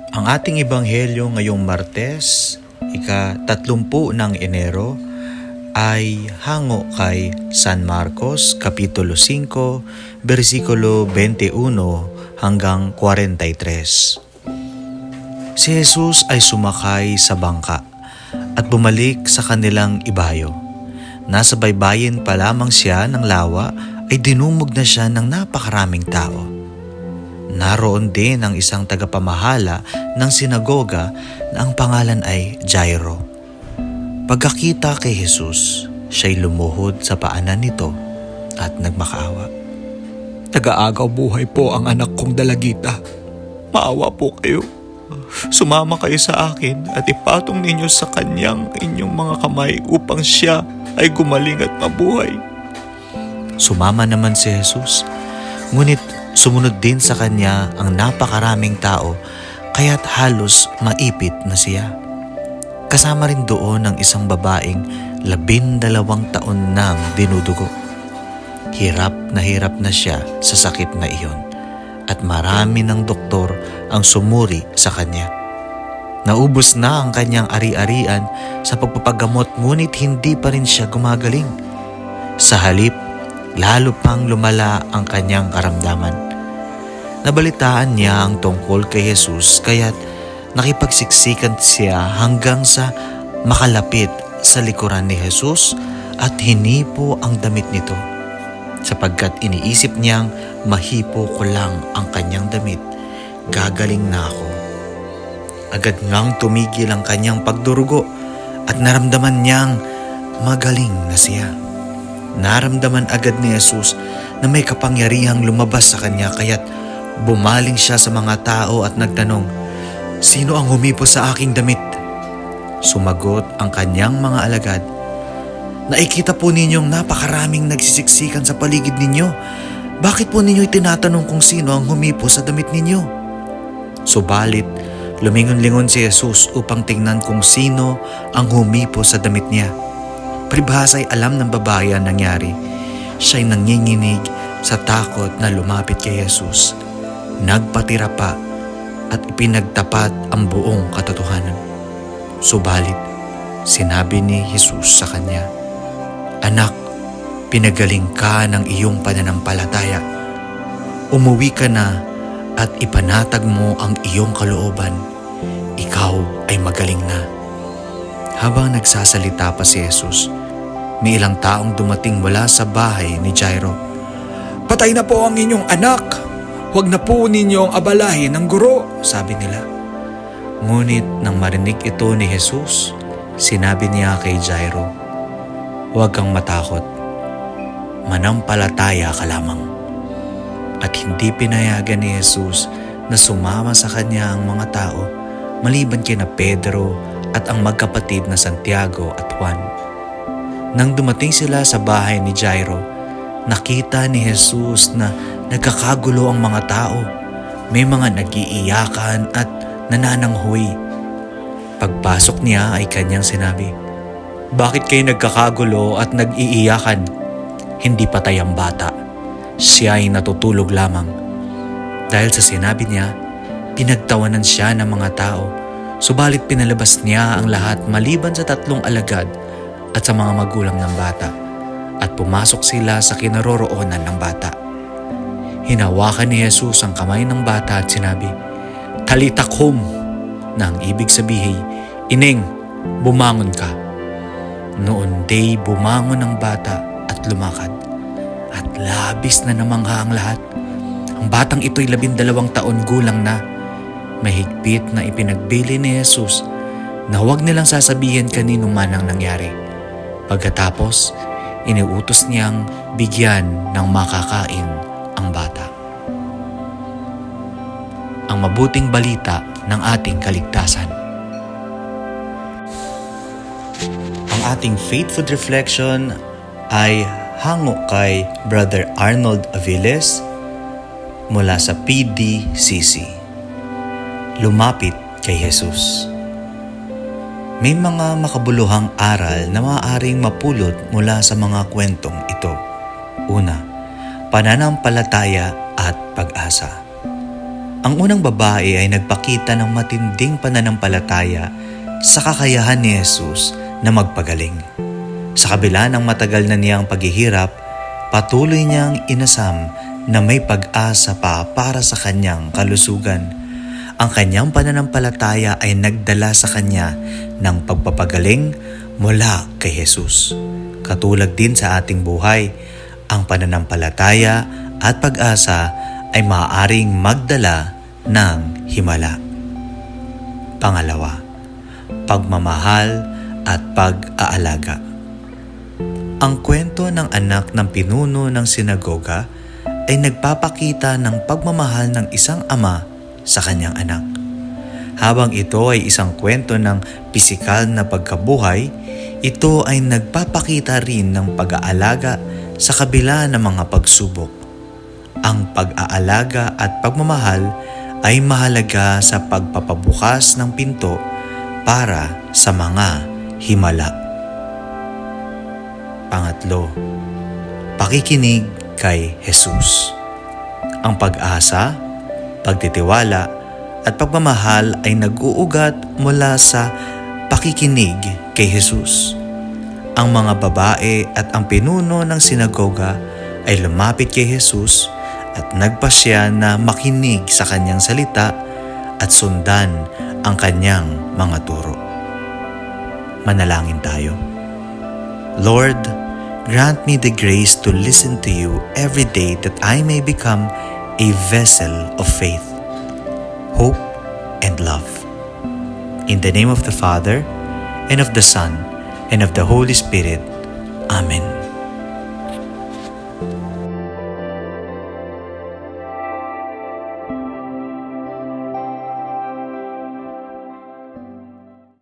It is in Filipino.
Ang ating ebanghelyo ngayong Martes, ika-30 ng Enero, ay hango kay San Marcos, Kapitulo 5, versikulo 21 hanggang 43. Si Jesus ay sumakay sa bangka at bumalik sa kanilang ibayo. Nasa baybayin pa lamang siya ng lawa ay dinumog na siya ng napakaraming tao. Naroon din ang isang tagapamahala ng sinagoga na ang pangalan ay Jairo. Pagkakita kay Jesus, siya'y lumuhod sa paanan nito at nagmakaawa. Nag-aagaw buhay po ang anak kong dalagita. Maawa po kayo. Sumama kayo sa akin at ipatong ninyo sa kanyang inyong mga kamay upang siya ay gumaling at mabuhay. Sumama naman si Jesus, ngunit sumunod din sa kanya ang napakaraming tao kaya't halos maipit na siya. Kasama rin doon ang isang babaeng 12 taon nang dinudugo. Hirap na siya sa sakit na iyon at marami ng doktor ang sumuri sa kanya. Naubos na ang kanyang ari-arian sa pagpapagamot ngunit hindi pa rin siya gumagaling. Sa halip, lalo pang lumala ang kanyang karamdaman. Nabalitaan niya ang tungkol kay Jesus kaya't nakipagsiksikan siya hanggang sa makalapit sa likuran ni Jesus at hinipo ang damit nito. Sapagkat iniisip niyang mahipo ko lang ang kanyang damit, gagaling na ako. Agad ngang tumigil ang kanyang pagdurugo at naramdaman niyang magaling na siya. Naramdaman agad ni Jesus na may kapangyarihang lumabas sa kanya kaya't bumaling siya sa mga tao at nagtanong, "Sino ang humipo sa aking damit?" Sumagot ang kanyang mga alagad, "Nakikita po ninyong napakaraming nagsisiksikan sa paligid ninyo. Bakit po ninyo itinatanong kung sino ang humipo sa damit ninyo?" Subalit, lumingon-lingon si Jesus upang tingnan kung sino ang humipo sa damit niya. Pribhasa'y alam ng babae ang nangyari. Siya'y nanginginig sa takot na lumapit kay Jesus. Nagpatira pa at ipinagtapat ang buong katotohanan. Subalit, sinabi ni Jesus sa kanya, "Anak, pinagaling ka ng iyong pananampalataya. Umuwi ka na at ipanatag mo ang iyong kalooban. Ikaw ay magaling na." Habang nagsasalita pa si Jesus, may ilang taong dumating mula sa bahay ni Jairo. Patay na po ang inyong anak. Huwag na po ninyong abalahin ng guro, sabi nila. Ngunit nang marinig ito ni Jesus, sinabi niya kay Jairo, "Huwag kang matakot. Manampalataya ka lamang." At hindi pinayagan ni Jesus na sumama sa kanya ang mga tao maliban kina Pedro at ang magkapatid na Santiago at Juan. Nang dumating sila sa bahay ni Jairo, nakita ni Jesus na nagkakagulo ang mga tao. May mga nag-iiyakan at nanananghoy. Pagpasok niya ay kanyang sinabi, "Bakit kayo nagkakagulo at nag-iiyakan? Hindi patay ang bata. Siya ay natutulog lamang." Dahil sa sinabi niya, pinagtawanan siya ng mga tao. Subalit pinalabas niya ang lahat maliban sa 3 alagad at sa mga magulang ng bata, at pumasok sila sa kinaroroonan ng bata. Hinawakan ni Jesus ang kamay ng bata at sinabi, "Talita kum," na ang ibig sabihin, "Ineng, bumangon ka." Noon day bumangon ang bata at lumakad, at labis na namangha ang lahat. Ang batang ito'y 12 taon gulang na. Mahigpit na ipinagbili ni Jesus na huwag nilang sasabihin kanino man ang nangyari. Pagkatapos, iniutos niyang bigyan ng makakain ang bata. Ang mabuting balita ng ating kaligtasan. Ang ating faith food reflection ay hango kay Brother Arnold Aviles mula sa PDCC. Lumapit kay Jesus. May mga makabuluhang aral na maaaring mapulot mula sa mga kwentong ito. Una, pananampalataya at pag-asa. Ang unang babae ay nagpakita ng matinding pananampalataya sa kakayahan ni Jesus na magpagaling. Sa kabila ng matagal na niyang paghihirap, patuloy niyang inasam na may pag-asa pa para sa kanyang kalusugan. Ang kanyang pananampalataya ay nagdala sa kanya ng pagpapagaling mula kay Jesus. Katulad din sa ating buhay, ang pananampalataya at pag-asa ay maaaring magdala ng himala. Pangalawa, pagmamahal at pag-aalaga. Ang kwento ng anak ng pinuno ng sinagoga ay nagpapakita ng pagmamahal ng isang ama sa kanyang anak. Habang ito ay isang kwento ng pisikal na pagkabuhay, ito ay nagpapakita rin ng pag-aalaga sa kabila ng mga pagsubok. Ang pag-aalaga at pagmamahal ay mahalaga sa pagpapabukas ng pinto para sa mga himala. Pangatlo, pakikinig kay Jesus. Ang pag-asa, pagtitiwala at pagmamahal ay nag-uugat mula sa pakikinig kay Jesus. Ang mga babae at ang pinuno ng sinagoga ay lumapit kay Jesus at nagpasya na makinig sa kanyang salita at sundan ang kanyang mga turo. Manalangin tayo. Lord, grant me the grace to listen to you every day that I may become a vessel of faith, hope, and love. In the name of the Father, and of the Son, and of the Holy Spirit. Amen.